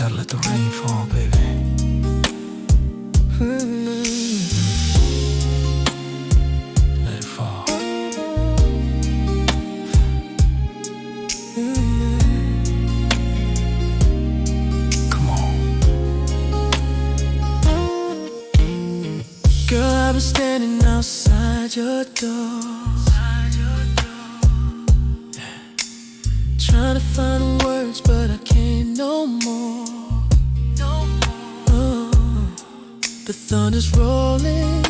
gotta let the rain fall, baby. Let it fall. Come on. Girl, I've been standing outside your door, trying to find the words, but I can't no more. The thunder's rolling,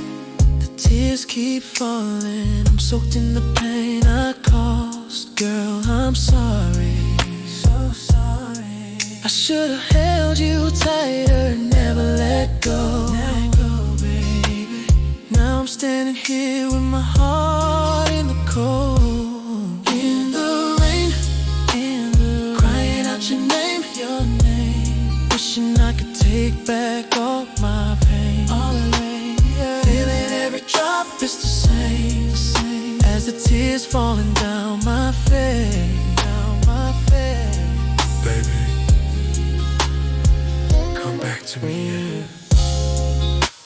the tears keep falling. I'm soaked in the pain I caused. Girl, I'm sorry, so sorry. I should've held you tighter, never let go. Baby. Now I'm standing here with my heart in the cold. In the rain, crying out your name, wishing I could take back all my pain, all the rain, yeah. Feeling every drop is the same, as the tears falling down my face, Baby, come back to me, yeah.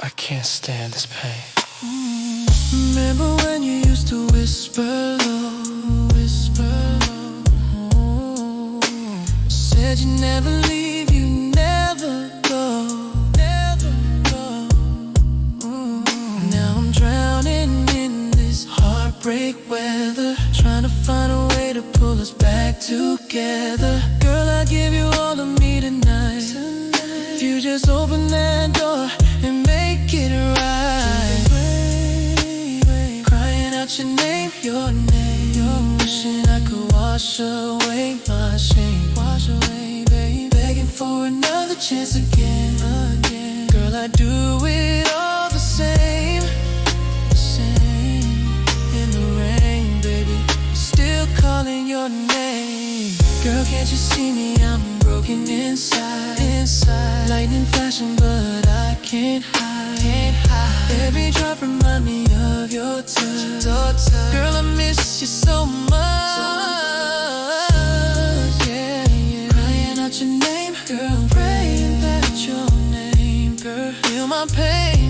I can't stand this pain. Remember when you used to whisper low, said you'd never leave, you never go. Now I'm drowning in this heartbreak weather, trying to find a way to pull us back together. Girl, I give you all of me tonight. If you just open that door and make it right. Crying out your name, wishing I could wash away my shame, baby. Begging for another chance again. Girl, I do it all the same. In the rain, baby, still calling your name. Girl, can't you see me? I'm broken inside. Lightning flashing, but I can't hide. Every drop remind me of your touch. Girl, I miss you so much. Yeah. Crying out your name, girl, praying that your name, girl, feel my pain.